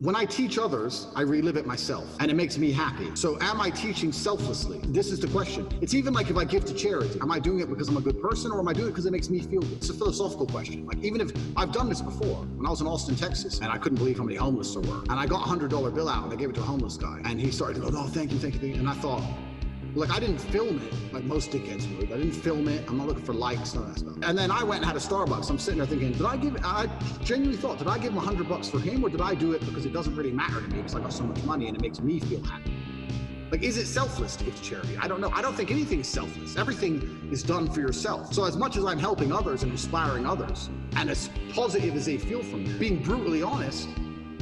When I teach others, I relive it myself, and it makes me happy. So am I teaching selflessly? This is the question. It's even like if I give to charity, am I doing it because I'm a good person, or am I doing it because it makes me feel good? It's a philosophical question. Like, even if I've done this before, when I was in Austin, Texas, and I couldn't believe how many homeless there were, and I got a $100 bill out, and I gave it to a homeless guy, and he started to go, oh, thank you, and I thought, like, I didn't film it like most dickheads would. I didn't film it. I'm not looking for likes, none of that stuff. And then I went and had a Starbucks. I'm sitting there thinking, I genuinely thought, did I give him $100 for him, or did I do it because it doesn't really matter to me because I got so much money and it makes me feel happy? Like, is it selfless to give to charity? I don't know. I don't think anything is selfless. Everything is done for yourself. So as much as I'm helping others and inspiring others, and as positive as they feel from me, being brutally honest,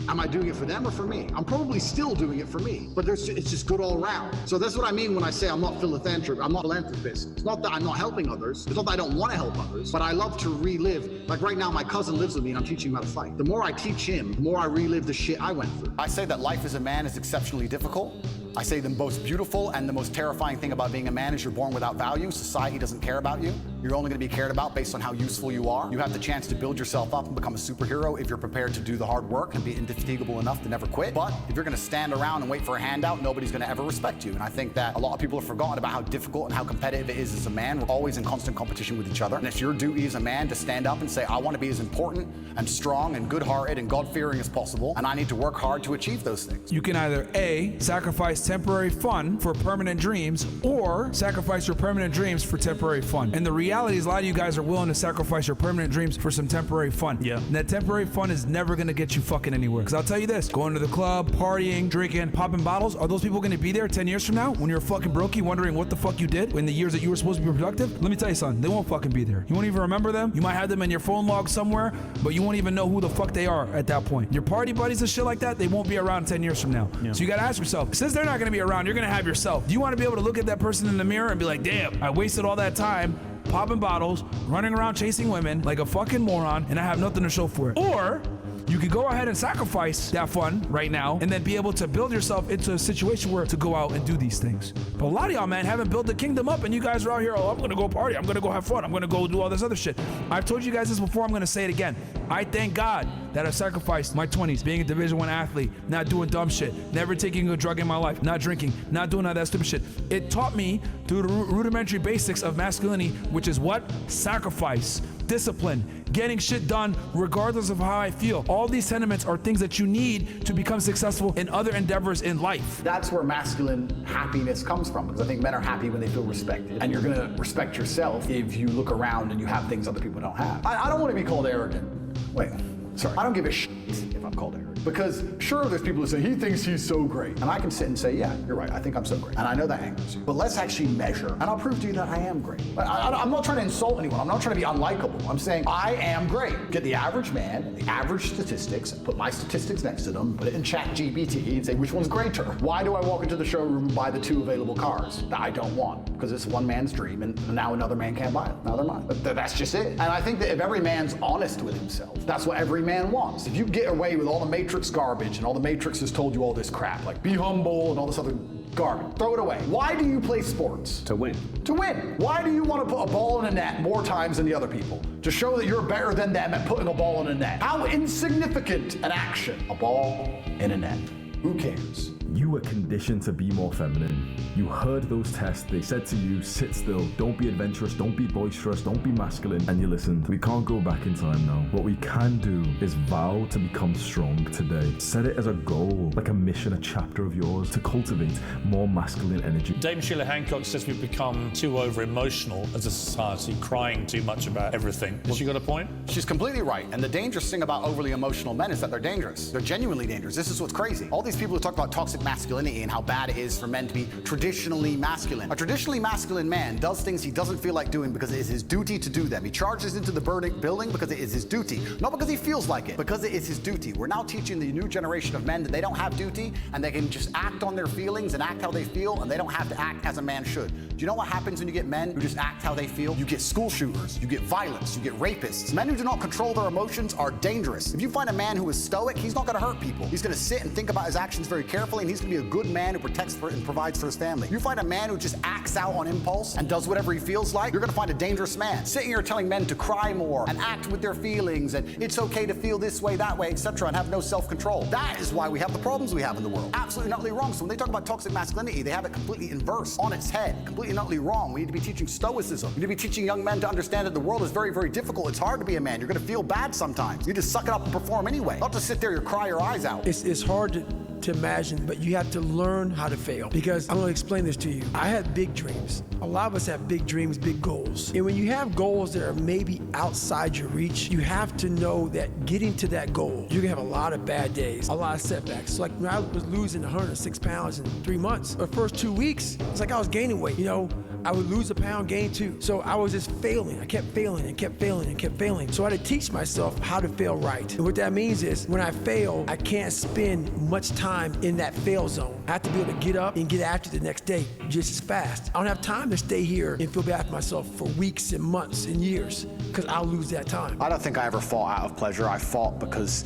am I doing it for them or for me? I'm probably still doing it for me, but it's just good all around. So that's what I mean when I say I'm not philanthropic. I'm not a philanthropist. It's not that I'm not helping others. It's not that I don't want to help others, but I love to relive. Like right now, my cousin lives with me and I'm teaching him how to fight. The more I teach him, the more I relive the shit I went through. I say that life as a man is exceptionally difficult. I say the most beautiful and the most terrifying thing about being a man is you're born without value. Society doesn't care about you. You're only going to be cared about based on how useful you are. You have the chance to build yourself up and become a superhero if you're prepared to do the hard work and be indefatigable enough to never quit. But if you're going to stand around and wait for a handout, nobody's going to ever respect you. And I think that a lot of people have forgotten about how difficult and how competitive it is as a man. We're always in constant competition with each other. And it's your duty as a man to stand up and say, I want to be as important and strong and good-hearted and God-fearing as possible, and I need to work hard to achieve those things. You can either A, sacrifice temporary fun for permanent dreams, or sacrifice your permanent dreams for temporary fun. And the reality is a lot of you guys are willing to sacrifice your permanent dreams for some temporary fun. Yeah. And that temporary fun is never gonna get you fucking anywhere. Because I'll tell you this, going to the club, partying, drinking, popping bottles, are those people gonna be there 10 years from now when you're a fucking brokey wondering what the fuck you did in the years that you were supposed to be productive? Let me tell you something, they won't fucking be there. You won't even remember them. You might have them in your phone log somewhere, but you won't even know who the fuck they are at that point. Your party buddies and shit like that, they won't be around 10 years from now. Yeah. So you gotta ask yourself, since they're not gonna be around, you're gonna have yourself. Do you wanna be able to look at that person in the mirror and be like, damn, I wasted all that time popping bottles, running around chasing women like a fucking moron, and I have nothing to show for it? Or you could go ahead and sacrifice that fun right now and then be able to build yourself into a situation where to go out and do these things. But a lot of y'all, man, haven't built the kingdom up, and you guys are out here, oh, I'm gonna go party, I'm gonna go have fun, I'm gonna go do all this other shit. I've told you guys this before, I'm gonna say it again. I thank God that I sacrificed my 20s, being a Division I athlete, not doing dumb shit, never taking a drug in my life, not drinking, not doing all that stupid shit. It taught me through the rudimentary basics of masculinity, which is what? Sacrifice, discipline, getting shit done regardless of how I feel. All these sentiments are things that you need to become successful in other endeavors in life. That's where masculine happiness comes from, because I think men are happy when they feel respected. And you're gonna respect yourself if you look around and you have things other people don't have. I don't want to be called arrogant. Wait, sorry. I don't give a shit if I'm called arrogant. Because sure, there's people who say, he thinks he's so great. And I can sit and say, yeah, you're right, I think I'm so great. And I know that angers you. But let's actually measure, and I'll prove to you that I am great. I'm not trying to insult anyone. I'm not trying to be unlikable. I'm saying I am great. Get the average man, the average statistics, put my statistics next to them, put it in ChatGPT and say, which one's greater? Why do I walk into the showroom and buy the 2 available cars that I don't want? Because it's one man's dream, and now another man can't buy it. Now they're mine. But that's just it. And I think that if every man's honest with himself, that's what every man wants. If you get away with all the Matrix garbage and all the Matrix has told you all this crap, like be humble and all this other garbage, throw it away. Why do you play sports? To win. To win. Why do you want to put a ball in a net more times than the other people? To show that you're better than them at putting a ball in a net. How insignificant an action. A ball in a net. Who cares? You were conditioned to be more feminine. You heard those tests. They said to you, sit still, don't be adventurous, don't be boisterous, don't be masculine, and you listened. We can't go back in time now. What we can do is vow to become strong today. Set it as a goal, like a mission, a chapter of yours, to cultivate more masculine energy. Dame Sheila Hancock says we've become too over-emotional as a society, crying too much about everything. Has she got a point? She's completely right. And the dangerous thing about overly emotional men is that they're dangerous. They're genuinely dangerous. This is what's crazy. All these people who talk about toxic masculinity and how bad it is for men to be traditionally masculine. A traditionally masculine man does things he doesn't feel like doing because it is his duty to do them. He charges into the building because it is his duty, not because he feels like it, because it is his duty. We're now teaching the new generation of men that they don't have duty and they can just act on their feelings and act how they feel, and they don't have to act as a man should. Do you know what happens when you get men who just act how they feel? You get school shooters, you get violence, you get rapists. Men who do not control their emotions are dangerous. If you find a man who is stoic, he's not gonna hurt people. He's gonna sit and think about his actions very carefully, and he's gonna be a good man who protects and provides for his family. You find a man who just acts out on impulse and does whatever he feels like, you're gonna find a dangerous man. Sitting here telling men to cry more and act with their feelings, and it's okay to feel this way, that way, etc., and have no self-control. That is why we have the problems we have in the world. Absolutely and utterly wrong. So when they talk about toxic masculinity, they have it completely inverse, on its head, completely and utterly wrong. We need to be teaching stoicism. We need to be teaching young men to understand that the world is very, very difficult. It's hard to be a man. You're gonna feel bad sometimes. You just suck it up and perform anyway. Not to sit there and cry your eyes out. It's hard to imagine, but you have to learn how to fail. Because I'm gonna explain this to you. I had big dreams. A lot of us have big dreams, big goals. And when you have goals that are maybe outside your reach, you have to know that getting to that goal, you're gonna have a lot of bad days, a lot of setbacks. So like when I was losing 106 pounds in 3 months, the first 2 weeks, it's like I was gaining weight, you know? I would lose a pound, gain 2. So I was just failing. I kept failing and kept failing and kept failing. So I had to teach myself how to fail right. And what that means is when I fail, I can't spend much time in that fail zone. I have to be able to get up and get after the next day just as fast. I don't have time to stay here and feel bad for myself for weeks and months and years, because I'll lose that time. I don't think I ever fought out of pleasure. I fought because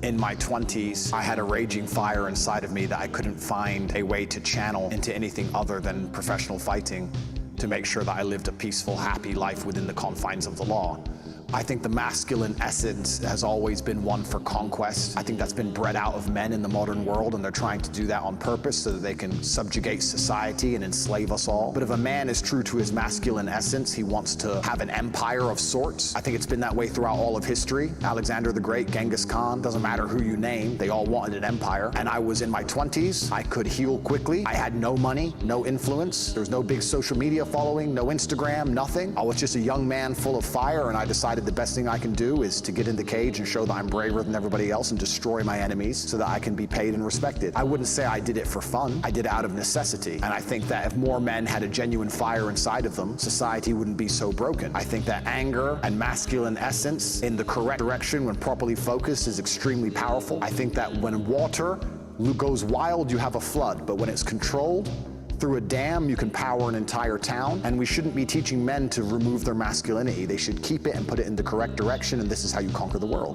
in my 20s, I had a raging fire inside of me that I couldn't find a way to channel into anything other than professional fighting to make sure that I lived a peaceful, happy life within the confines of the law. I think the masculine essence has always been one for conquest. I think that's been bred out of men in the modern world, and they're trying to do that on purpose so that they can subjugate society and enslave us all. But if a man is true to his masculine essence, he wants to have an empire of sorts. I think it's been that way throughout all of history. Alexander the Great, Genghis Khan, doesn't matter who you name, they all wanted an empire. And I was in my 20s, I could heal quickly. I had no money, no influence. There was no big social media following, no Instagram, nothing. I was just a young man full of fire, and I decided the best thing I can do is to get in the cage and show that I'm braver than everybody else and destroy my enemies so that I can be paid and respected. I wouldn't say I did it for fun. I did it out of necessity. And I think that if more men had a genuine fire inside of them, society wouldn't be so broken. I think that anger and masculine essence in the correct direction when properly focused is extremely powerful. I think that when water goes wild, you have a flood, but when it's controlled, through a dam, you can power an entire town, and we shouldn't be teaching men to remove their masculinity. They should keep it and put it in the correct direction, and this is how you conquer the world.